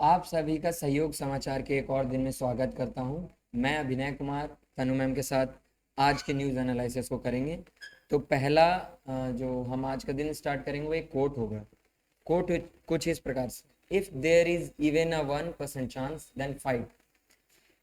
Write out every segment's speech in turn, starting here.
आप सभी का सहयोग समाचार के एक और दिन में स्वागत करता हूं। मैं अभिनय कुमार तनु मैम के साथ आज के न्यूज़ एनालिसिस को करेंगे। तो पहला जो हम आज का दिन स्टार्ट करेंगे वो एक कोट होगा। कोट कुछ इस प्रकार से, if there is even a 1% chance then fight.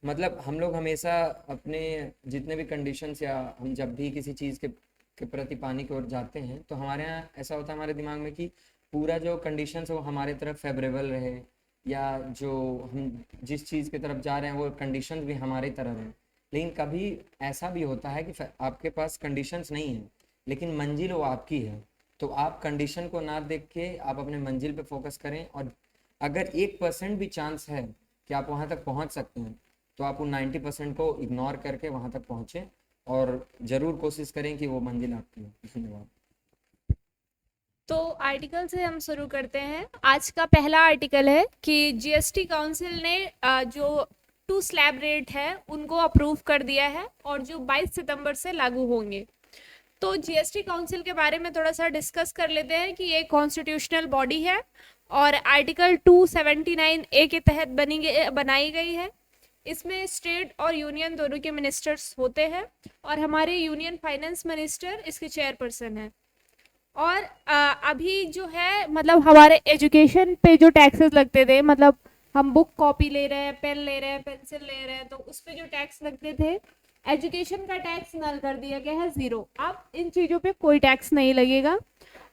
मतलब हम लोग हमेशा अपने जितने भी कंडीशंस या हम जब भी किसी चीज़ के प्रति पानी की ओर जाते हैं तो हमारे यहाँ ऐसा होता है हमारे दिमाग में कि पूरा जो कंडीशंस है वो हमारे तरफ फेवरेबल रहे, या जो हम जिस चीज़ की तरफ जा रहे हैं वो कंडीशंस भी हमारी तरफ हैं। लेकिन कभी ऐसा भी होता है कि आपके पास कंडीशंस नहीं है लेकिन मंजिल वो आपकी है। तो आप कंडीशन को ना देख के आप अपने मंजिल पे फोकस करें, और अगर 1% भी चांस है कि आप वहाँ तक पहुँच सकते हैं तो आप उन 90% को इग्नोर करके वहाँ तक पहुँचें और ज़रूर कोशिश करें कि वो मंजिल आपकी हो। धन्यवाद। तो आर्टिकल से हम शुरू करते हैं। आज का पहला आर्टिकल है कि जीएसटी काउंसिल ने जो टू स्लैब रेट है उनको अप्रूव कर दिया है और जो 22 सितंबर से लागू होंगे। तो जीएसटी काउंसिल के बारे में थोड़ा सा डिस्कस कर लेते हैं कि ये कॉन्स्टिट्यूशनल बॉडी है और आर्टिकल 279 ए के तहत बनाई गई है। इसमें स्टेट और यूनियन दोनों के मिनिस्टर्स होते हैं और हमारे यूनियन फाइनेंस मिनिस्टर इसके चेयरपर्सन है। और अभी जो है मतलब हमारे एजुकेशन पे जो टैक्सेस लगते थे, मतलब हम बुक कॉपी ले रहे हैं, पेन ले रहे हैं, पेंसिल ले रहे हैं, तो उस पे जो टैक्स लगते थे, एजुकेशन का टैक्स नल कर दिया गया है, ज़ीरो। अब इन चीज़ों पे कोई टैक्स नहीं लगेगा।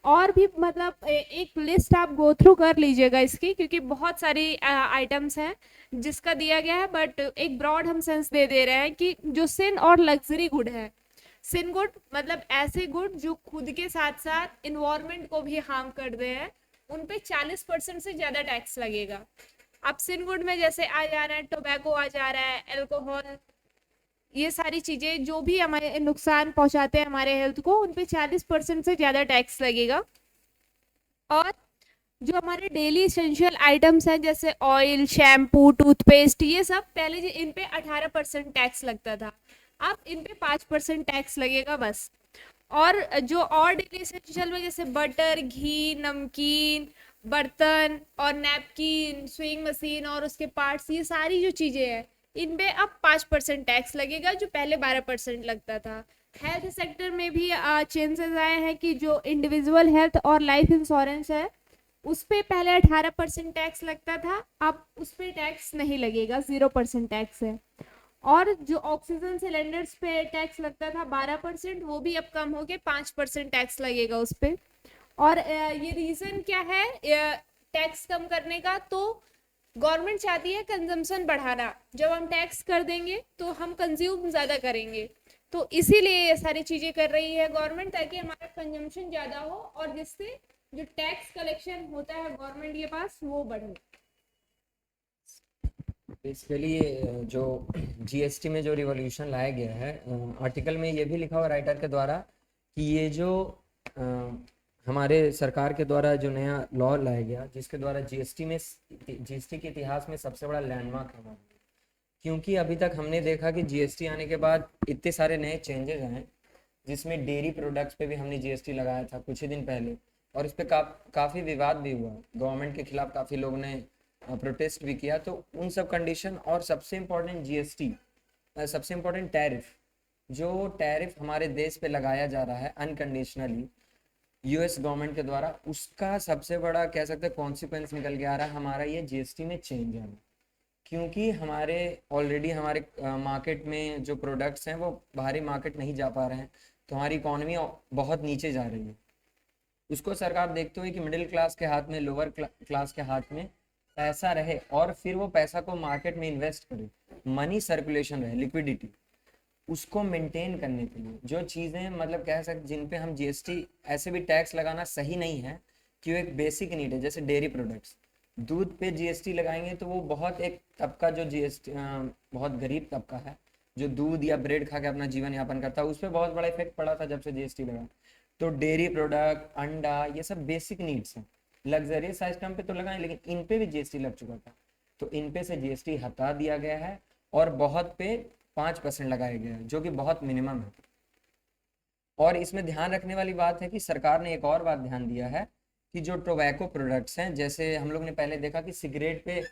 और भी मतलब एक लिस्ट आप गो थ्रू कर लीजिएगा इसकी, क्योंकि बहुत सारी आइटम्स हैं जिसका दिया गया है, बट एक ब्रॉड हम सेंस दे दे रहे हैं कि जो सिन और लग्जरी गुड है, सिन गुड मतलब ऐसे गुड जो खुद के साथ साथ इन्वायरमेंट को भी हार्म कर दे हैं, उन पे 40% से ज़्यादा टैक्स लगेगा। अब सिन गुड में जैसे आ जा रहा है टोबैको, आ जा रहा है एल्कोहल, ये सारी चीज़ें जो भी हमारे नुकसान पहुंचाते हैं हमारे हेल्थ को, उन पे 40% से ज़्यादा टैक्स लगेगा। और जो हमारे डेली इसेंशियल आइटम्स हैं जैसे ऑयल, शैम्पू, टूथपेस्ट, ये सब पहले इन पे 18% टैक्स लगता था, अब इन पे 5% टैक्स लगेगा बस। और जो और डेली इसेंशियल में जैसे बटर, घी, नमकीन, बर्तन और नैपकिन, स्विंग मशीन और उसके पार्ट्स, ये सारी जो चीज़ें हैं इन पे अब 5% टैक्स लगेगा, जो पहले 12% लगता था। हेल्थ सेक्टर में भी चेंजेस आए हैं कि जो इंडिविजुअल हेल्थ और लाइफ इंश्योरेंस है उस पे पहले 18% टैक्स लगता था, अब उस पे टैक्स नहीं लगेगा, 0% टैक्स है। और जो ऑक्सीजन सिलेंडर्स पे टैक्स लगता था 12%, वो भी अब कम हो के 5% टैक्स लगेगा उस पे। और ये रीज़न क्या है टैक्स कम करने का? तो गवर्नमेंट चाहती है कंजम्पशन बढ़ाना, जब हम टैक्स कर देंगे तो हम कंज्यूम ज़्यादा करेंगे, तो इसीलिए ये सारी चीज़ें कर रही है गवर्नमेंट, ताकि हमारा कंजम्पशन ज़्यादा हो और जिससे जो टैक्स कलेक्शन होता है गवर्नमेंट के पास वो बढ़े। बेसिकली जो जीएसटी में जो रिवॉल्यूशन लाया गया है, आर्टिकल में ये भी लिखा हुआ राइटर के द्वारा कि ये जो अ, हमारे सरकार के द्वारा जो नया लॉ लाया गया जिसके द्वारा जीएसटी के इतिहास में सबसे बड़ा लैंडमार्क है हमारा। क्योंकि अभी तक हमने देखा कि जीएसटी आने के बाद इतने सारे नए चेंजेस आए, जिसमें डेयरी प्रोडक्ट्स पे भी हमने जीएसटी लगाया था कुछ ही दिन पहले, और इस पे काफ़ी विवाद भी हुआ, गवर्नमेंट के खिलाफ काफ़ी लोगों ने प्रोटेस्ट भी किया। तो उन सब कंडीशन और सबसे इम्पोर्टेंट जीएसटी, सबसे इम्पोर्टेंट टैरिफ, जो टैरिफ हमारे देश पे लगाया जा रहा है अनकंडीशनली यूएस गवर्नमेंट के द्वारा, उसका सबसे बड़ा कह सकते हैं कॉन्सिक्वेंस निकल के आ रहा है हमारा ये जीएसटी में चेंज आना। क्योंकि हमारे ऑलरेडी हमारे मार्केट में जो प्रोडक्ट्स हैं वो बाहरी मार्केट नहीं जा पा रहे हैं, तो हमारी इकोनॉमी बहुत नीचे जा रही है। उसको सरकार देखते हुए कि मिडिल क्लास के हाथ में, लोअर क्लास के हाथ में पैसा रहे और फिर वो पैसा को मार्केट में इन्वेस्ट करे, मनी सर्कुलेशन रहे, लिक्विडिटी, उसको मेंटेन करने के लिए जो चीज़ें मतलब कह सकते जिन पे हम जीएसटी ऐसे भी टैक्स लगाना सही नहीं है, कि वो एक बेसिक नीड है। जैसे डेयरी प्रोडक्ट्स, दूध पे जीएसटी लगाएंगे तो वो बहुत एक तबका जो जीएसटी बहुत गरीब तबका है जो दूध या ब्रेड खा के अपना जीवन यापन करता है, उस पर बहुत बड़ा इफेक्ट पड़ा था जब से जीएसटी लगा। तो डेयरी प्रोडक्ट, अंडा, ये सब बेसिक नीड्स हैं। लग्जरियस आइटम पे तो लगाएं लेकिन इन पे भी जीएसटी लग चुका था, तो इन पे से जीएसटी हटा दिया गया है और बहुत पे 5% लगाया गया है, जो कि बहुत मिनिमम है। और इसमें ध्यान रखने वाली बात है कि सरकार ने एक और बात ध्यान दिया है कि जो टोबैको प्रोडक्ट्स हैं, जैसे हम लोग ने पहले देखा कि सिगरेट पे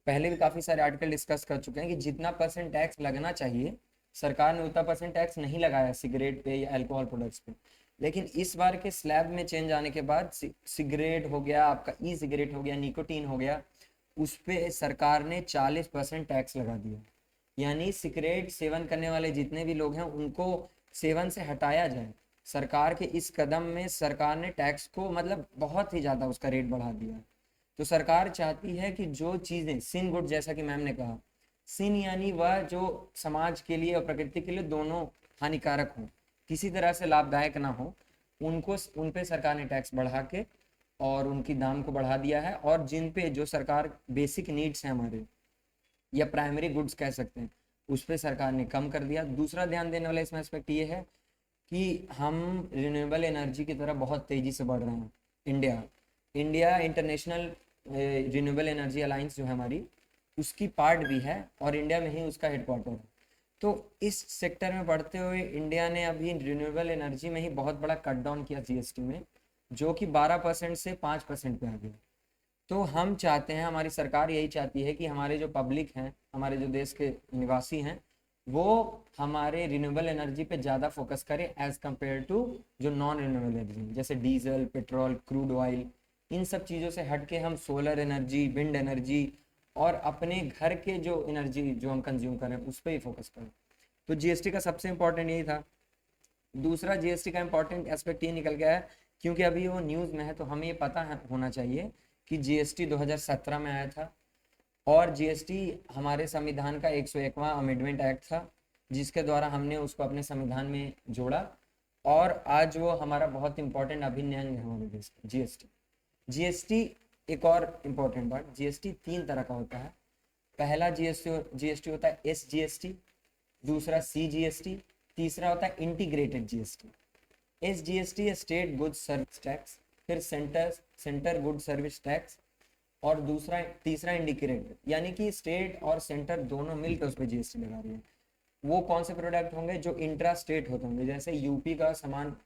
पहले भी काफ़ी सारे आर्टिकल डिस्कस कर चुके हैं कि जितना परसेंट टैक्स लगना चाहिए सरकार ने उतना परसेंट टैक्स नहीं लगाया सिगरेट पे या अल्कोहल प्रोडक्ट्स पे। लेकिन इस बार के स्लैब में चेंज आने के बाद सिगरेट हो गया, आपका ई सिगरेट हो गया, निकोटीन हो गया, उस पे सरकार ने 40% टैक्स लगा दिया। यानी सिगरेट सेवन करने वाले जितने भी लोग हैं उनको सेवन से हटाया जाए। सरकार के इस कदम में सरकार ने टैक्स को मतलब बहुत ही ज़्यादा उसका रेट बढ़ा दिया। तो सरकार चाहती है कि जो चीज़ें सिन गुड, जैसा कि मैम ने कहा, सिन यानी वह जो समाज के लिए और प्रकृति के लिए दोनों हानिकारक हो, किसी तरह से लाभदायक ना हो, उनको उन पे सरकार ने टैक्स बढ़ा के और उनकी दाम को बढ़ा दिया है। और जिन पे जो सरकार बेसिक नीड्स हैं हमारे, या प्राइमरी गुड्स कह सकते हैं, उस पर सरकार ने कम कर दिया। दूसरा ध्यान देने वाला इसमें एस्पेक्ट ये है कि हम रिन्यूएबल एनर्जी की तरफ बहुत तेज़ी से बढ़ रहे हैं। India international renewable energy alliance जो है हमारी, उसकी पार्ट भी है और इंडिया में ही उसका हेडक्वार्टर है। तो इस सेक्टर में बढ़ते हुए इंडिया ने अभी रिन्यूएबल एनर्जी में ही बहुत बड़ा कट डाउन किया जीएसटी में, जो कि 12% से 5% पे आ गया। तो हम चाहते हैं, हमारी सरकार यही चाहती है कि हमारे जो पब्लिक हैं, हमारे जो देश के निवासी हैं, वो हमारे रिन्यूएबल एनर्जी पे ज़्यादा फोकस करें एज कम्पेयर टू जो नॉन रिन्यूएबल एनर्जी, जैसे डीजल, पेट्रोल, क्रूड ऑयल। इन सब चीज़ों से हट के हम सोलर एनर्जी, विंड एनर्जी और अपने घर के जो एनर्जी जो हम कंज्यूम करें उस पर ही फोकस करें। तो जीएसटी का सबसे इम्पोर्टेंट यही था। दूसरा जीएसटी का इम्पोर्टेंट एस्पेक्ट ये निकल गया है, क्योंकि अभी वो न्यूज़ में है तो हमें ये पता होना चाहिए कि जीएसटी 2017 में आया था और जीएसटी हमारे संविधान का 101वां अमेंडमेंट एक्ट था, जिसके द्वारा हमने उसको अपने संविधान में जोड़ा और आज वो हमारा बहुत इंपॉर्टेंट अभिन्न अंग है हमारे देश का जीएसटी। जीएसटी एक और इम्पोर्टेंट बात, जीएसटी 3 तरह का होता है। पहला जीएसटी होता है एसजीएसटी, दूसरा सीजीएसटी, तीसरा होता है integrated GST. SGST state goods service tax, फिर सेंटर गुड सर्विस टैक्स, और तीसरा इंडिकेटेड, यानी कि स्टेट और सेंटर दोनों मिलकर उस पर जीएसटी लगा रही है। वो कौन से प्रोडक्ट होंगे जो इंट्रा स्टेट होते होंगे, जैसे यूपी का सामान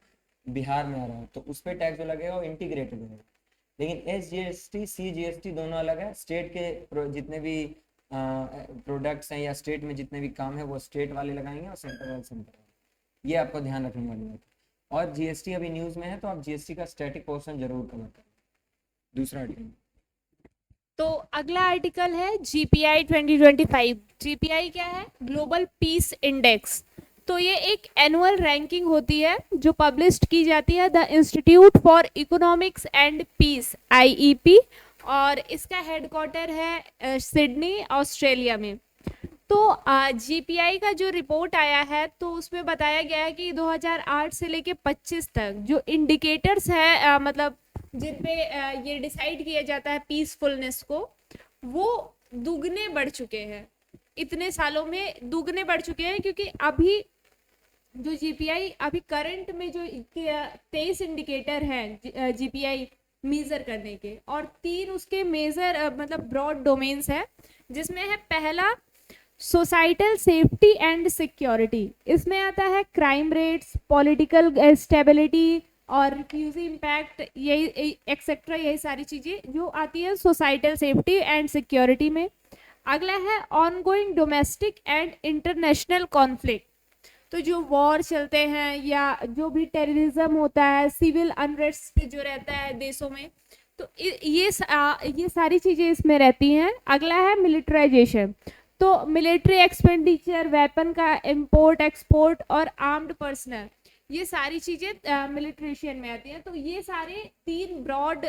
बिहार में आ रहा है तो उस पर टैक्स जो लगेगा वो इंटीग्रेटेड होगा। लेकिन एसजीएसटी सीजीएसटी दोनों अलग है। स्टेट के जितने भी प्रोडक्ट्स हैं या स्टेट में जितने भी काम है वो स्टेट वाले लगाएंगे और सेंटर वाले सेंटर। ये आपको ध्यान रखने वाली बात है। और जीएसटी अभी न्यूज़ में है तो आप जीएसटी का स्टैटिक पोर्शन जरूर कवर करें। दूसरा आर्टिकल, तो अगला आर्टिकल है जीपीआई 2025। जीपीआई क्या है? Global peace index. तो ये एक एनुअल रैंकिंग होती है जो पब्लिश की जाती है the institute for economics and peace, IEP, और इसका हेडक्वार्टर है सिडनी, ऑस्ट्रेलिया में। तो जीपीआई का जो रिपोर्ट आया है तो उसमें बताया गया है कि 2008 से लेके 25 तक जो इंडिकेटर्स है मतलब जिन पे ये डिसाइड किया जाता है पीसफुलनेस को, वो दुगने बढ़ चुके हैं। इतने सालों में दुगने बढ़ चुके हैं, क्योंकि अभी जो जीपीआई अभी करंट में जो 23 इंडिकेटर हैं जीपीआई मेजर करने के, और 3 उसके मेजर मतलब ब्रॉड डोमेन्स है, जिसमें है पहला सोसाइटल सेफ्टी एंड सिक्योरिटी। इसमें आता है क्राइम रेट्स, पॉलिटिकल स्टेबिलिटी और रिफ्यूजी इम्पैक्ट, यही एक्सेट्रा, यही सारी चीज़ें जो आती है सोसाइटल सेफ्टी एंड सिक्योरिटी में। अगला है ongoing domestic and international conflict. तो जो वॉर चलते हैं या जो भी टेररिज्म होता है, सिविल अनरेस्ट जो रहता है देशों में, तो ये सारी चीज़ें इसमें रहती हैं। अगला है मिलिट्राइजेशन। तो मिलिट्री एक्सपेंडिचर, वेपन का इंपोर्ट एक्सपोर्ट और आर्म्ड पर्सनल, ये सारी चीज़ें मिलिट्रेशन में आती हैं। तो ये सारे 3 ब्रॉड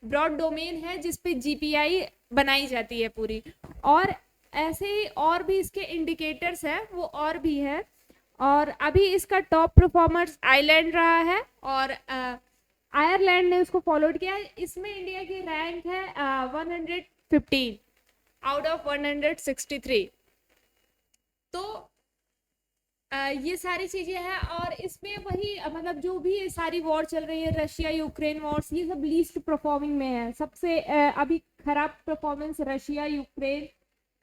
ब्रॉड डोमेन है जिस पे जीपीआई बनाई जाती है पूरी। और ऐसे ही और भी इसके इंडिकेटर्स हैं, वो और भी है। और अभी इसका टॉप परफॉर्मर्स आयरलैंड रहा है और आयरलैंड ने उसको फॉलोड किया है। इसमें इंडिया की रैंक है 115 आउट ऑफ 163। तो ये सारी चीज़ें हैं। और इसमें वही मतलब जो भी ये सारी वॉर चल रही है, रशिया यूक्रेन वॉर्स, ये सब लीस्ट परफॉर्मिंग में है। सबसे अभी खराब परफॉर्मेंस रशिया यूक्रेन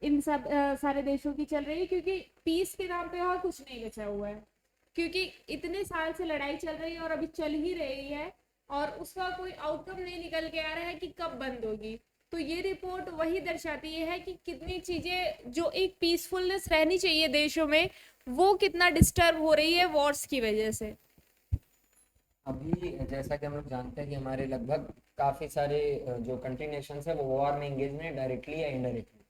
इन सब सारे देशों की चल रही है, क्योंकि पीस के नाम पे और कुछ नहीं बचा हुआ है, क्योंकि इतने साल से लड़ाई चल रही है और अभी चल ही रही है और उसका कोई आउटकम नहीं निकल के आ रहा है कि कब बंद होगी। तो ये रिपोर्ट वही दर्शाती है कि कितनी चीज़ें जो एक पीसफुलनेस रहनी चाहिए देशों में, वो कितना डिस्टर्ब हो रही है वॉर्स की वजह से। अभी जैसा कि हम लोग जानते हैं कि हमारे लगभग काफ़ी सारे जो कंट्री नेशंस है वो वॉर में इंगेज हैं, डायरेक्टली या इनडायरेक्टली।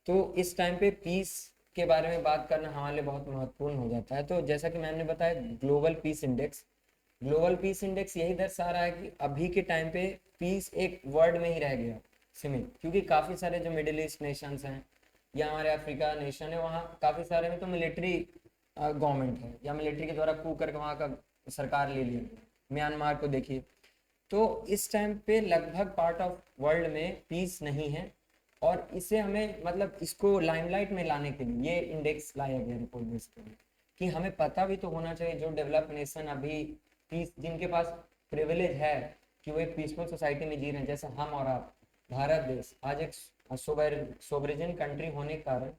तो इस टाइम पे पीस के बारे में बात करना हमारे लिए बहुत महत्वपूर्ण हो जाता है। तो जैसा कि मैंने बताया, ग्लोबल पीस इंडेक्स यही दर्शा रहा है कि अभी के टाइम पे पीस एक वर्ड में ही रह गया सीमित, क्योंकि काफ़ी सारे जो मिडिल ईस्ट नेशंस हैं या हमारे अफ्रीका नेशन है, वहाँ काफ़ी सारे में तो मिलिट्री गवर्नमेंट है या मिलिट्री के द्वारा कू करके वहाँ का सरकार ले लिया। म्यांमार को देखिए। तो इस टाइम पे लगभग पार्ट ऑफ वर्ल्ड में पीस नहीं है, और इसे हमें मतलब इसको लाइमलाइट में लाने के लिए ये इंडेक्स लाया गया रिपोर्ट बेसिकली, कि हमें पता भी तो होना चाहिए जो डेवलप नेशन अभी पीस, जिनके पास प्रिविलेज है कि वो एक पीसफुल सोसाइटी में जी रहे हैं, जैसे हम और आप। भारत देश आज एक सोवरेजन कंट्री होने के कारण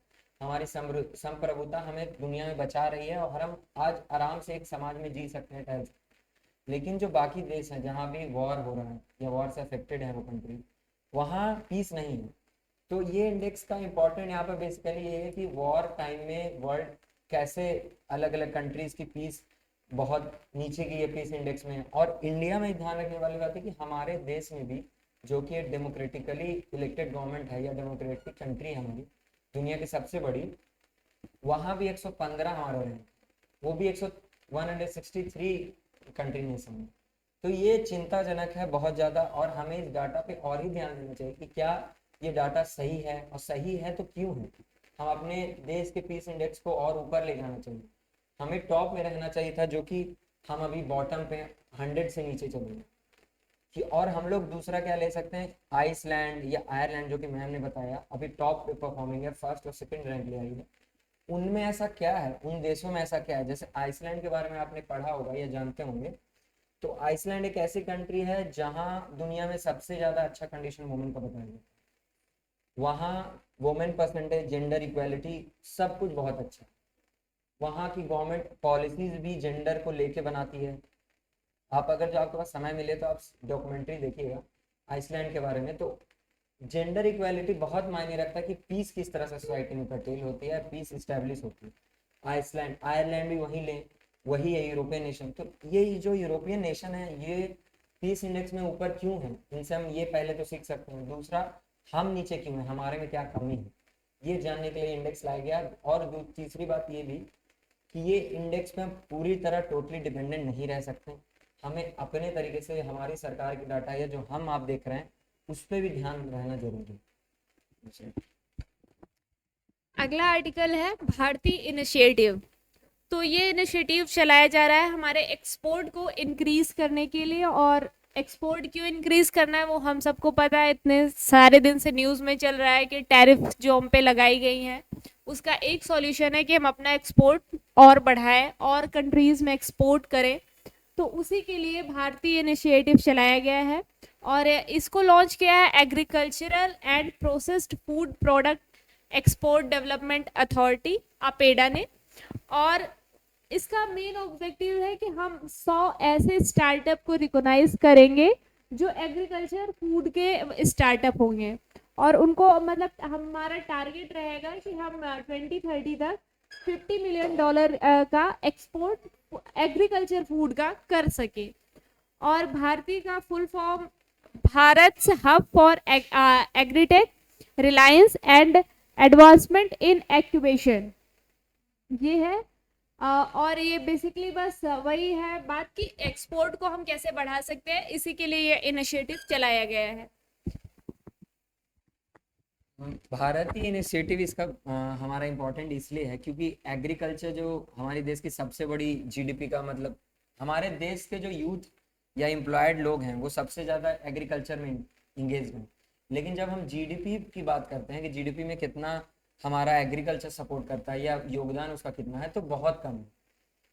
हमारी संप्रभुता हमें दुनिया में बचा रही है, और हम आज आराम से एक समाज में जी सकते हैं टहल। लेकिन जो बाकी देश हैं जहाँ भी वॉर हो रहा है या वॉर से अफेक्टेड है वो कंट्री, वहाँ पीस नहीं है। तो ये इंडेक्स का इम्पोर्टेंट यहाँ पर बेसिकली ये है कि वॉर टाइम में वर्ल्ड कैसे अलग अलग कंट्रीज की पीस बहुत नीचे की है पीस इंडेक्स में। और इंडिया में ध्यान रखने वाली बात है कि हमारे देश में भी, जो कि एक डेमोक्रेटिकली इलेक्टेड गवर्नमेंट है या डेमोक्रेटिक कंट्री है हमारी, दुनिया की सबसे बड़ी, वहाँ भी 115 हमारा रैंक, वो भी 163 कंट्री नेशन में। तो ये चिंताजनक है बहुत ज़्यादा, और हमें इस डाटा पे और ही ध्यान देना चाहिए कि क्या ये डाटा सही है, और सही है तो क्यों है। हम अपने देश के पीस इंडेक्स को और ऊपर ले जाना चाहिए, हमें टॉप में रहना चाहिए था, जो कि हम अभी बॉटम पे 100 से नीचे चले गए कि। और हम लोग दूसरा क्या ले सकते हैं, आइसलैंड या आयरलैंड, जो कि मैम ने बताया अभी टॉप पे परफॉर्मिंग है, फर्स्ट और सेकंड रैंक ले आई है। उनमें ऐसा क्या है, उन देशों में ऐसा क्या है, जैसे आइसलैंड के बारे में आपने पढ़ा होगा या जानते होंगे। तो आइसलैंड एक ऐसी कंट्री है जहाँ दुनिया में सबसे ज़्यादा अच्छा कंडीशन वुमेन का बताया गया। वहाँ वुमेन परसेंटेज, जेंडर इक्वालिटी, सब कुछ बहुत अच्छा है। वहाँ की गवर्नमेंट पॉलिसीज भी जेंडर को लेके बनाती है। आप अगर जो आपके पास समय मिले तो आप डॉक्यूमेंट्री देखिएगा आइसलैंड के बारे में। तो जेंडर इक्वालिटी बहुत मायने रखता है कि पीस किस तरह से सोसाइटी में कर्टेल होती है, पीस इस्टेब्लिश होती है। आइसलैंड, आयरलैंड भी वहीं लें, वही है यूरोपियन नेशन। तो ये जो यूरोपियन नेशन है ये पीस इंडेक्स में ऊपर क्यों है, इनसे हम ये पहले तो सीख सकते हैं। दूसरा, हम नीचे क्यों हैं, हमारे में क्या कमी है, ये जानने के लिए इंडेक्स लाया गया। और तीसरी बात ये भी कि ये इंडेक्स पे हम पूरी तरह टोटली डिपेंडेंट नहीं रह सकते। हमें अपने तरीके से हमारी सरकार की डाटा या जो हम आप देख रहे हैं उस पर भी ध्यान रहना जरूरी है। अगला आर्टिकल है भारतीय इनिशिएटिव। तो ये इनिशिएटिव चलाया जा रहा है हमारे एक्सपोर्ट को इंक्रीज करने के लिए। और एक्सपोर्ट क्यों इंक्रीज करना है वो हम सबको पता है, इतने सारे दिन से न्यूज़ में चल रहा है कि टैरिफ जो हम पे लगाई गई हैं, उसका एक सॉल्यूशन है कि हम अपना एक्सपोर्ट और बढ़ाएं और कंट्रीज़ में एक्सपोर्ट करें। तो उसी के लिए भारतीय इनिशिएटिव चलाया गया है, और इसको लॉन्च किया है agricultural and processed food product export development authority APEDA ने। और इसका मेन ऑब्जेक्टिव है कि हम 100 ऐसे स्टार्टअप को रिकॉग्नाइज करेंगे जो एग्रीकल्चर फूड के स्टार्टअप होंगे, और उनको मतलब हमारा टारगेट रहेगा कि हम 2030 तक $50 मिलियन का एक्सपोर्ट एग्रीकल्चर फूड का कर सके। और भारतीय का full form Bharat hub for agritech Reliance and advancement in activation, ये है। और ये बेसिकली बस वही है बात कि एक्सपोर्ट को हम कैसे बढ़ा सकते हैं, इसी के लिए ये इनिशिएटिव चलाया गया है। भारतीय इनिशिएटिव इसका हमारा इम्पोर्टेंट इसलिए है क्योंकि एग्रीकल्चर जो हमारे देश की सबसे बड़ी जीडीपी का मतलब, हमारे देश के जो यूथ या एम्प्लॉयड लोग हैं वो सबसे ज़्यादा एग्रीकल्चर में इंगेज हैं। लेकिन जब हम जीडीपी की बात करते हैं कि जीडीपी में कितना हमारा एग्रीकल्चर सपोर्ट करता है या योगदान उसका कितना है, तो बहुत कम है।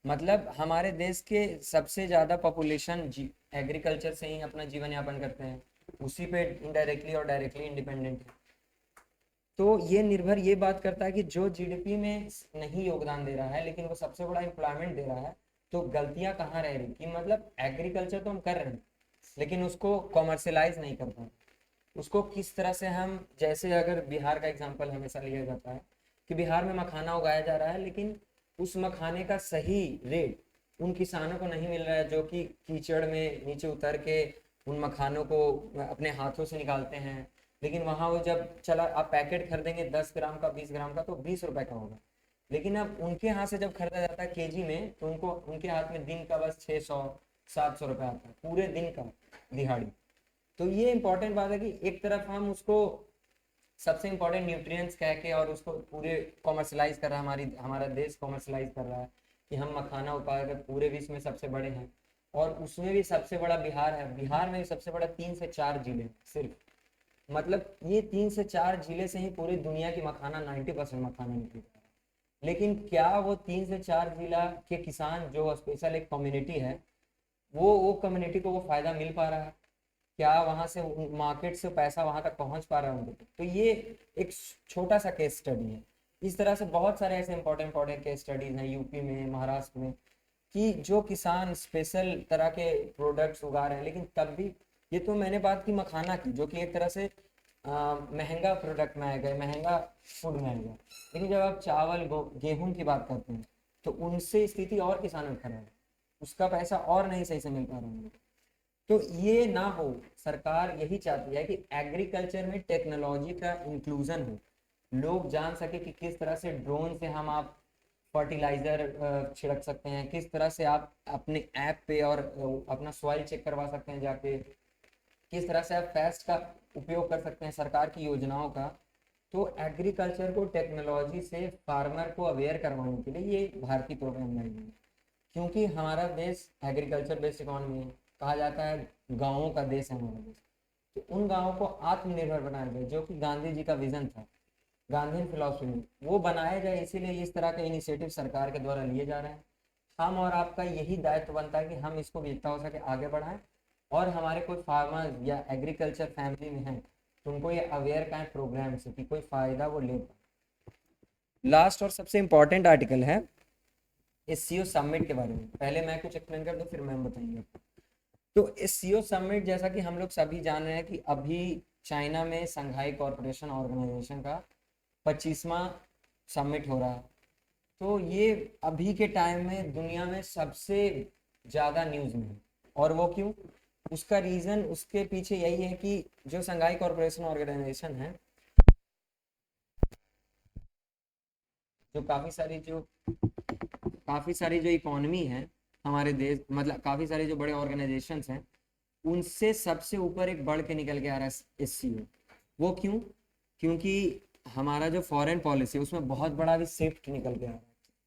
मतलब हमारे देश के सबसे ज़्यादा पॉपुलेशन एग्रीकल्चर से ही अपना जीवन यापन करते हैं, उसी पे इनडायरेक्टली और डायरेक्टली इंडिपेंडेंट है। तो ये निर्भर ये बात करता है कि जो जीडीपी में नहीं योगदान दे रहा है लेकिन वो सबसे बड़ा एम्प्लॉयमेंट दे रहा है, तो गलतियां कहाँ रह रही कि मतलब एग्रीकल्चर तो हम कर रहे हैं लेकिन उसको कॉमर्शलाइज नहीं कर पा रहे। उसको किस तरह से हम, जैसे अगर बिहार का एग्जांपल हमेशा लिया जाता है कि बिहार में मखाना उगाया जा रहा है, लेकिन उस मखाने का सही रेट उन किसानों को नहीं मिल रहा है जो कि कीचड़ में नीचे उतर के उन मखानों को अपने हाथों से निकालते हैं। लेकिन वहाँ वो जब चला, आप पैकेट खरीदेंगे 10 ग्राम का 20 ग्राम का तो 20 रुपए का होगा, लेकिन अब उनके हाथ से जब खरीदा जाता है केजी में तो उनको उनके हाथ में दिन का बस 600 700 रुपये आता है पूरे दिन का दिहाड़ी। तो ये इंपॉर्टेंट बात है कि एक तरफ हम उसको सबसे इंपॉर्टेंट न्यूट्रिएंट्स कह के और उसको पूरे कॉमर्शलाइज कर रहा है, हमारा देश कॉमर्शलाइज कर रहा है कि हम मखाना उत्पादक पूरे विश्व में सबसे बड़े हैं, और उसमें भी सबसे बड़ा बिहार है। बिहार में भी सबसे बड़ा 3 से 4 जिले सिर्फ, मतलब ये 3 से 4 जिले से ही पूरी दुनिया की मखाना 90% मखाना निकलता है। लेकिन क्या वो 3 से 4 जिला के किसान जो स्पेशल एक कम्युनिटी है, वो कम्युनिटी को वो फायदा मिल पा रहा है? क्या वहां से मार्केट से पैसा वहां तक पहुंच पा रहा है उनको? तो ये एक छोटा सा केस स्टडी है। इस तरह से बहुत सारे ऐसे इंपॉर्टेंट इंपॉर्टेंट केस स्टडीज हैं यूपी में, महाराष्ट्र में, कि जो किसान स्पेशल तरह के प्रोडक्ट्स उगा रहे हैं, लेकिन तब भी, ये तो मैंने बात की मखाना की जो कि एक तरह से महंगा प्रोडक्ट में आएगा, महंगा फूड में आएगा, लेकिन जब आप चावल गेहूं की बात करते हैं तो उनसे स्थिति और किसानों की खराब है, उसका पैसा और नहीं सही से मिल पा रहा है। तो ये ना हो, सरकार यही चाहती है कि एग्रीकल्चर में टेक्नोलॉजी का इंक्लूजन हो, लोग जान सके कि किस तरह से ड्रोन से हम आप फर्टिलाइजर छिड़क सकते हैं, किस तरह से आप अपने ऐप पे और अपना सॉइल चेक करवा सकते हैं जाके, किस तरह से आप पेस्ट का उपयोग कर सकते हैं सरकार की योजनाओं का। तो एग्रीकल्चर को टेक्नोलॉजी से फार्मर को अवेयर करवाने के लिए ये भारतीय प्रोग्राम बनाई गई है, क्योंकि हमारा देश एग्रीकल्चर बेस्ड इकोनॉमी है, कहा जाता है गाँवों का देश है हमारा देश। तो उन गाँवों को आत्मनिर्भर बनाया गया, जो कि गांधी जी का विजन था, गांधी फिलॉसफी में वो बनाया जाए, इसीलिए इस तरह के इनिशिएटिव सरकार के द्वारा लिए जा रहे हैं। हम और आपका यही दायित्व बनता है कि हम इसको जितना हो सके आगे बढ़ाएं, और हमारे कोई फार्मर्स या एग्रीकल्चर फैमिली में हैं तो उनको ये अवेयर करें प्रोग्राम से कि कोई फायदा वो ले पाए। लास्ट और सबसे इम्पोर्टेंट आर्टिकल है एससीओ समिट के बारे में। पहले मैं कुछ एक्सप्लेन कर दूं फिर मैं बताऊंगा। तो एससीओ समिट, जैसा कि हम लोग सभी जान रहे हैं कि अभी चाइना में संघाई कॉरपोरेशन ऑर्गेनाइजेशन का 25वां समिट हो रहा है। तो ये अभी के टाइम में दुनिया में सबसे ज़्यादा न्यूज़ में है, और वो क्यों? उसका रीज़न, उसके पीछे यही है कि जो संघाई कॉरपोरेशन ऑर्गेनाइजेशन है, जो काफ़ी सारी जो इकोनॉमी है हमारे देश, मतलब काफ़ी सारे जो बड़े ऑर्गेनाइजेशंस हैं, उनसे सबसे ऊपर एक बढ़ के निकल के आ रहा है एससीओ। वो क्यों? क्योंकि हमारा जो फॉरेन पॉलिसी है उसमें बहुत बड़ा भी शिफ्ट निकल के आ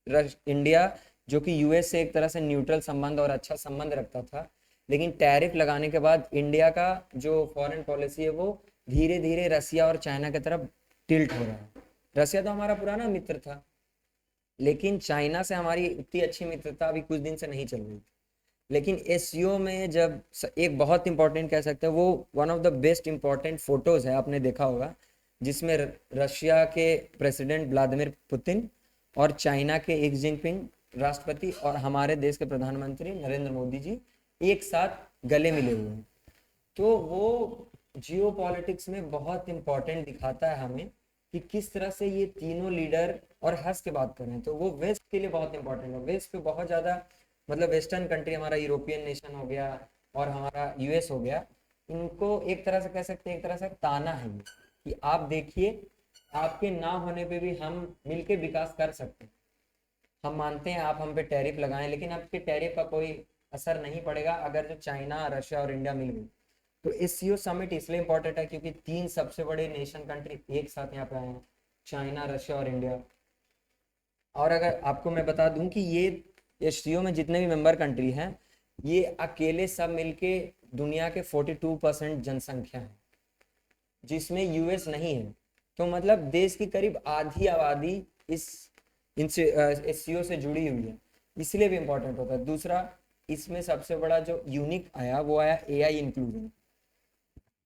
रहा है। इंडिया जो कि यूएस से एक तरह से न्यूट्रल संबंध और अच्छा संबंध रखता था, लेकिन टैरिफ लगाने के बाद इंडिया का जो फॉरेन पॉलिसी है वो धीरे धीरे रसिया और चाइना की तरफ टिल्ट हो रहा है। रसिया तो हमारा पुराना मित्र था, लेकिन चाइना से हमारी इतनी अच्छी मित्रता अभी कुछ दिन से नहीं चल रही थी। लेकिन एससीओ में जब एक बहुत इंपॉर्टेंट कह सकते हैं, वो one of the best important photos है, आपने देखा होगा, जिसमें रशिया के प्रेसिडेंट व्लादिमीर पुतिन और चाइना के एक्स जिनपिंग राष्ट्रपति और हमारे देश के प्रधानमंत्री नरेंद्र मोदी जी एक साथ गले मिले हुए हैं। तो वो जियो पॉलिटिक्स में बहुत इंपॉर्टेंट दिखाता है हमें कि किस तरह से ये तीनों लीडर, और हंस के बात करें तो वो वेस्ट के लिए बहुत इंपॉर्टेंट है। वेस्ट पे बहुत ज़्यादा, मतलब वेस्टर्न कंट्री, हमारा यूरोपियन नेशन हो गया और हमारा यूएस हो गया, इनको एक तरह से कह सकते हैं, एक तरह से ताना है कि आप देखिए, आपके ना होने पे भी हम मिलके विकास कर सकते हैं। हम मानते हैं आप हम पे टैरिफ लगाएं, लेकिन आपके टैरिफ का कोई असर नहीं पड़ेगा अगर जो चाइना, रशिया और इंडिया मिल गई। तो एससीओ समिट इसलिए इंपॉर्टेंट है क्योंकि 3 सबसे बड़े नेशन कंट्री एक साथ यहाँ पे आए हैं, चाइना, रशिया और इंडिया। और अगर आपको मैं बता दूं कि ये एससीओ में जितने भी मेंबर कंट्री हैं, ये अकेले सब मिलके दुनिया के 42% जनसंख्या है, जिसमें यूएस नहीं है। तो मतलब देश की करीब आधी आबादी इस एससीओ से जुड़ी हुई है, इसलिए भी इम्पोर्टेंट होता है। दूसरा, इसमें सबसे बड़ा जो यूनिक आया वो आया एआई इंक्लूजन।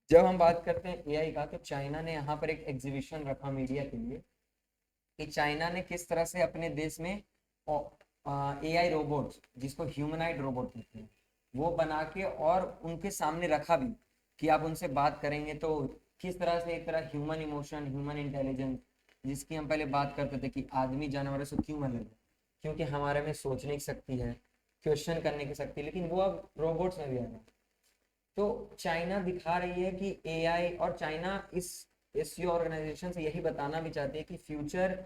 जब हम बात करते हैं एआई का, तो चाइना ने यहाँ पर एक एग्जीबिशन रखा मीडिया के लिए कि चाइना ने किस तरह से अपने देश में एआई रोबोट्स, जिसको ह्यूमनाइड रोबोट कहते हैं, वो बना के और उनके सामने रखा भी कि आप उनसे बात करेंगे तो किस तरह से एक तरह ह्यूमन इमोशन, ह्यूमन इंटेलिजेंस, जिसकी हम पहले बात करते थे कि आदमी जानवरों से क्यों अलग है, क्योंकि हमारे में सोचने की शक्ति है, क्वेश्चन करने की शक्ति, लेकिन वो अब रोबोट्स में भी आ रहा है। तो चाइना दिखा रही है कि एआई, और चाइना इस एससीओ ऑर्गेनाइजेशन से यही बताना भी चाहती है कि फ्यूचर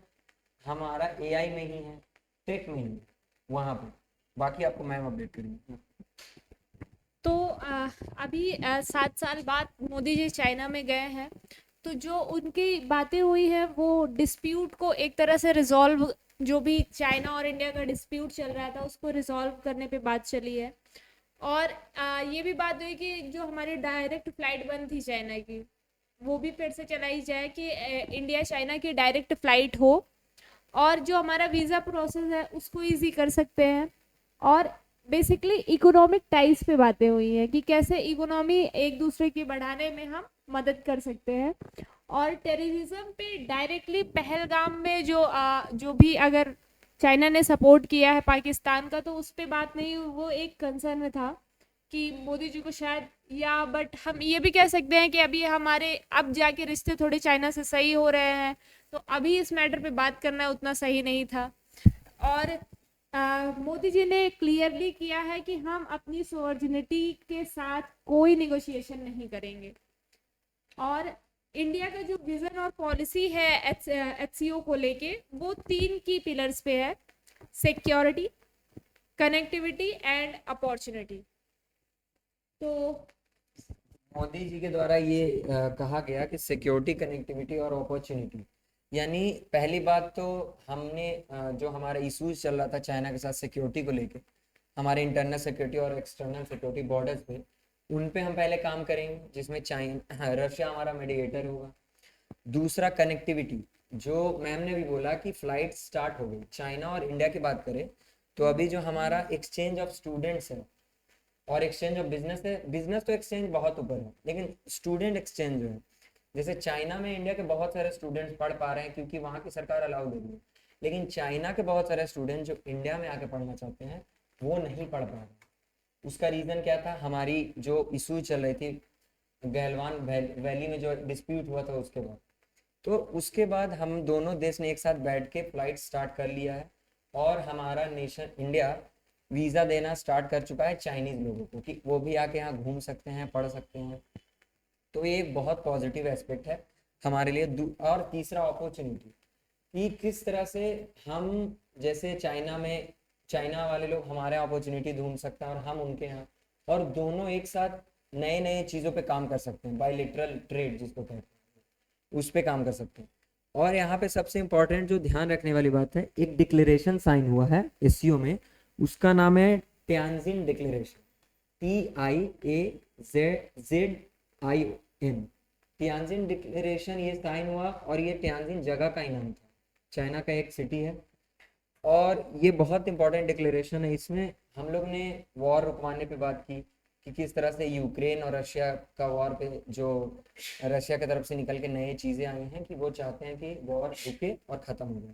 हमारा एआई में ही है, टेक में ही है, वहाँ पे। बाकी आपको मैम अपडेट करेंगे। तो अभी 7 साल बाद मोदी जी चाइना में गए हैं, तो जो उनकी बातें हुई है वो डिस्प्यूट को एक तरह से रिजॉल्व, जो भी चाइना और इंडिया का डिस्प्यूट चल रहा था उसको रिजॉल्व करने पे बात चली है। और ये भी बात हुई कि जो हमारी डायरेक्ट फ्लाइट बंद थी चाइना की, वो भी फिर से चलाई जाए कि इंडिया चाइना की डायरेक्ट फ्लाइट हो, और जो हमारा वीज़ा प्रोसेस है उसको इजी कर सकते हैं। और बेसिकली इकोनॉमिक टाइज पे बातें हुई हैं कि कैसे इकोनॉमी एक दूसरे की बढ़ाने में हम मदद कर सकते हैं। और टेररिज्म पे डायरेक्टली पहलगाम में जो भी अगर चाइना ने सपोर्ट किया है पाकिस्तान का, तो उस पर बात नहीं हुई, वो एक कंसर्न में था कि मोदी जी को शायद, या बट हम ये भी कह सकते हैं कि अभी हमारे अब जाके रिश्ते थोड़े चाइना से सही हो रहे हैं, तो अभी इस मैटर पे बात करना उतना सही नहीं था। और मोदी जी ने क्लियरली किया है कि हम अपनी सॉवर्जिनिटी के साथ कोई निगोशिएशन नहीं करेंगे। और इंडिया का जो विजन और पॉलिसी है एचसीओ को लेके, वो 3 की पिलर्स पे है: सिक्योरिटी, कनेक्टिविटी एंड अपॉर्चुनिटी। तो मोदी जी के द्वारा ये कहा गया कि सिक्योरिटी, कनेक्टिविटी और अपॉर्चुनिटी, यानी पहली बात तो हमने जो हमारा इश्यूज चल रहा था चाइना के साथ सिक्योरिटी को लेके, हमारे इंटरनल सिक्योरिटी और एक्सटर्नल सिक्योरिटी बॉर्डर्स पे, उन पे हम पहले काम करेंगे, जिसमें चाइना रशिया हमारा मीडिएटर होगा। दूसरा कनेक्टिविटी, जो मैम ने भी बोला कि फ्लाइट स्टार्ट हो गई। चाइना और इंडिया की बात करें तो अभी जो हमारा एक्सचेंज ऑफ स्टूडेंट्स है और एक्सचेंज ऑफ बिजनेस है, बिजनेस तो एक्सचेंज बहुत ऊपर है, लेकिन स्टूडेंट एक्सचेंज जो है, जैसे चाइना में इंडिया के बहुत सारे स्टूडेंट्स पढ़ पा रहे हैं क्योंकि वहाँ की सरकार अलाउ दे रही है, लेकिन चाइना के बहुत सारे स्टूडेंट जो इंडिया में आके पढ़ना चाहते हैं वो नहीं पढ़ पा रहे। उसका रीज़न क्या था? हमारी जो इशू चल रही थी गैलवान वैली में, जो डिस्प्यूट हुआ था उसके बाद। तो उसके बाद हम दोनों देश ने एक साथ बैठ के फ्लाइट स्टार्ट कर लिया है, और हमारा नेशन इंडिया वीज़ा देना स्टार्ट कर चुका है चाइनीज़ लोगों को कि वो भी आके यहाँ घूम सकते हैं, पढ़ सकते हैं। तो ये एक बहुत पॉजिटिव एस्पेक्ट है हमारे लिए। और तीसरा अपॉर्चुनिटी, कि किस तरह से हम, जैसे चाइना में चाइना वाले लोग हमारे अपॉर्चुनिटी ढूंढ सकते हैं और हम उनके यहाँ, और दोनों एक साथ नए नए चीज़ों पे काम कर सकते हैं, बायलैटरल ट्रेड जिसको कहते हैं, उस पे काम कर सकते हैं। और यहाँ पे सबसे इम्पोर्टेंट जो ध्यान रखने वाली बात है, एक डिक्लेरेशन साइन हुआ है एससीओ में, उसका नाम है टियानजिन डिक्लेरेशन, TIAZZIN। टियानजिन डिक्लेरेशन ये साइन हुआ, और ये टियानजिन जगह का ही नाम था, चाइना का एक सिटी है। और ये बहुत इंपॉर्टेंट डिक्लेरेशन है। इसमें हम लोग ने वॉर रुकवाने पे बात की कि किस तरह से यूक्रेन और रशिया का वॉर पे, जो रशिया की तरफ से निकल के नए चीज़ें आई हैं कि वो चाहते हैं कि वॉर रुके और ख़त्म हो जाए।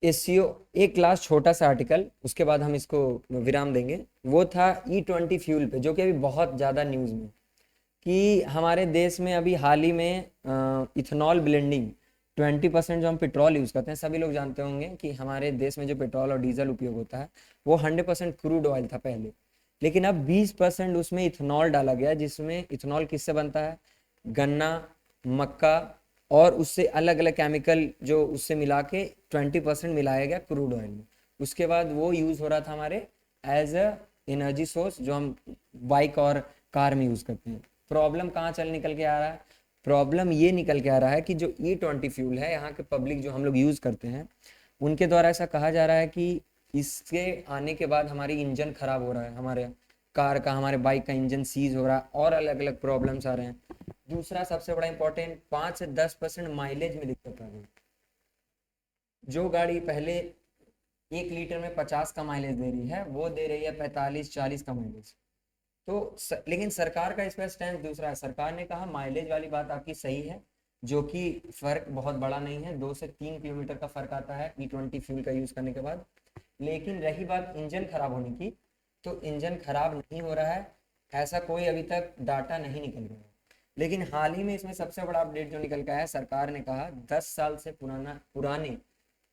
एससीओ एक लास्ट छोटा सा आर्टिकल, उसके बाद हम इसको विराम देंगे। वो था E20 फ्यूल पे, जो कि अभी बहुत ज़्यादा न्यूज़ में, कि हमारे देश में अभी हाल ही में इथेनॉल ब्लेंडिंग 20% जो हम पेट्रोल यूज़ करते हैं, सभी लोग जानते होंगे कि हमारे देश में जो पेट्रोल और डीजल उपयोग होता है वो 100% क्रूड ऑयल था पहले, लेकिन अब 20% उसमें इथेनॉल डाला गया, जिसमें इथेनॉल किससे बनता है? गन्ना, मक्का और उससे अलग अलग केमिकल जो उससे मिला के 20% मिलाया गया क्रूड ऑयल में। उसके बाद वो यूज़ हो रहा था हमारे एज अ एनर्जी सोर्स, जो हम बाइक और कार में यूज़ करते हैं। प्रॉब्लम कहाँ चल निकल के आ रहा है? प्रॉब्लम ये निकल के आ रहा है कि जो E20 फ्यूल है, यहाँ के पब्लिक जो हम लोग यूज़ करते हैं, उनके द्वारा ऐसा कहा जा रहा है कि इसके आने के बाद हमारी इंजन खराब हो रहा है, हमारे कार का, हमारे बाइक का इंजन सीज हो रहा है, और अलग अलग प्रॉब्लम्स आ रहे हैं। दूसरा सबसे बड़ा इंपॉर्टेंट, 5 से 10% माइलेज में दिक्कत आ रही है। जो गाड़ी पहले 1 लीटर में 50 का माइलेज दे रही है, वो दे रही है 45-40 का माइलेज। तो लेकिन सरकार का इस पर स्टैंड दूसरा है। सरकार ने कहा माइलेज वाली बात आपकी सही है, जो कि फ़र्क बहुत बड़ा नहीं है, 2 से 3 किलोमीटर का फ़र्क आता है E20 फ्यूल का यूज़ करने के बाद। लेकिन रही बात इंजन खराब होने की, तो इंजन खराब नहीं हो रहा है, ऐसा कोई अभी तक डाटा नहीं निकल रहा है। लेकिन हाल ही में इसमें सबसे बड़ा अपडेट जो निकल के आया है, सरकार ने कहा 10 साल से पुराने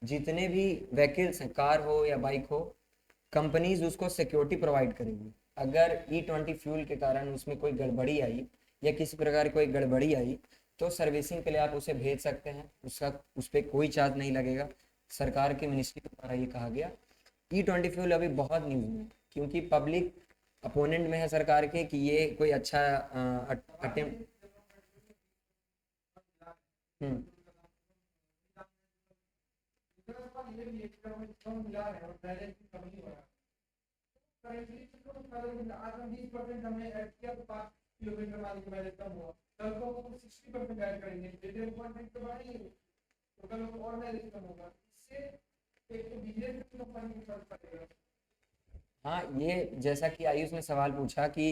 जितने भी व्हीकल्स हैं, कार हो या बाइक हो, कंपनीज उसको सिक्योरिटी प्रोवाइड करेगी। अगर E20 फ्यूल के कारण उसमें कोई गड़बड़ी आई या किसी प्रकार की कोई गड़बड़ी आई तो सर्विसिंग के लिए आप उसे भेज सकते हैं, उसका उस पर कोई चार्ज नहीं लगेगा। सरकार की मिनिस्ट्री द्वारा ये कहा गया। E20 फ्यूल अभी बहुत न्यूज़ में है, क्योंकि पब्लिक अपोनेंट में है सरकार के कि ये कोई अच्छा अटेम्प्ट। हम्म। हाँ, ये जैसा कि आयुष ने सवाल पूछा कि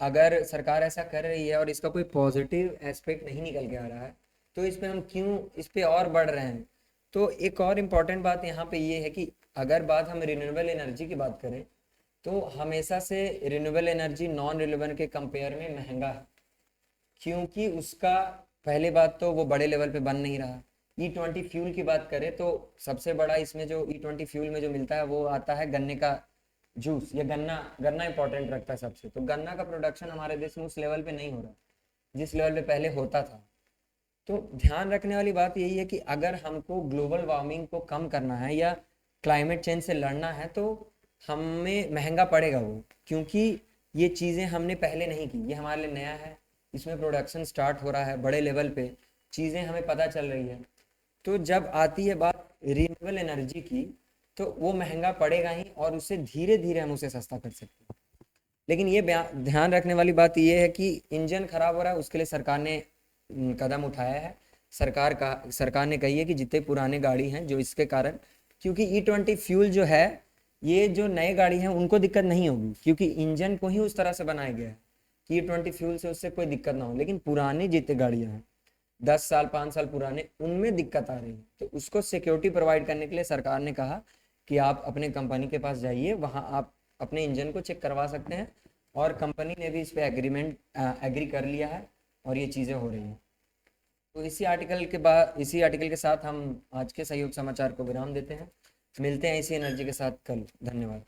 अगर सरकार ऐसा कर रही है और इसका कोई पॉजिटिव एस्पेक्ट नहीं निकल के आ रहा है तो इस पे हम क्यों इस पे और बढ़ रहे हैं। तो एक और इम्पॉर्टेंट बात यहाँ पे ये है कि अगर बात हम रिन्यूएबल एनर्जी की बात करें तो हमेशा से रिन्यूएबल एनर्जी नॉन रिन्यूएबल के कंपेयर में महंगा है, क्योंकि उसका पहले बात तो वो बड़े लेवल पे बन नहीं रहा। E20 फ्यूल की बात करें तो सबसे बड़ा इसमें जो E20 फ्यूल में जो मिलता है वो आता है गन्ने का जूस या गन्ना। गन्ना इंपॉर्टेंट रखता है सबसे, तो गन्ना का प्रोडक्शन हमारे देश में उस लेवल पे नहीं हो रहा जिस लेवल पे पहले होता था। तो ध्यान रखने वाली बात यही है कि अगर हमको ग्लोबल वार्मिंग को कम करना है या क्लाइमेट चेंज से लड़ना है तो हमें महंगा पड़ेगा वो, क्योंकि ये चीज़ें हमने पहले नहीं की, ये हमारे लिए नया है। इसमें प्रोडक्शन स्टार्ट हो रहा है बड़े लेवल पे, चीज़ें हमें पता चल रही है। तो जब आती है बात रिन्यूएबल एनर्जी की तो वो महंगा पड़ेगा ही, और उससे धीरे धीरे हम उसे सस्ता कर सकते हैं। लेकिन ये ध्यान रखने वाली बात ये है कि इंजन खराब हो रहा है उसके लिए सरकार ने कदम उठाया है। सरकार ने कही है कि जितने पुराने गाड़ी हैं जो इसके कारण, क्योंकि E20 फ्यूल जो है ये जो नए गाड़ी हैं उनको दिक्कत नहीं होगी, क्योंकि इंजन को ही उस तरह से बनाया गया है कि E20 फ्यूल से उससे कोई दिक्कत ना हो। लेकिन पुरानी जितने गाड़ियाँ हैं 10 साल 5 साल पुराने, उनमें दिक्कत आ रही है। तो उसको सिक्योरिटी प्रोवाइड करने के लिए सरकार ने कहा कि आप अपने कंपनी के पास जाइए, वहाँ आप अपने इंजन को चेक करवा सकते हैं, और कंपनी ने भी इस पे एग्री कर लिया है और ये चीज़ें हो रही हैं। तो इसी आर्टिकल के साथ हम आज के सहयोग समाचार को विराम देते हैं। मिलते हैं इसी एनर्जी के साथ कल। धन्यवाद।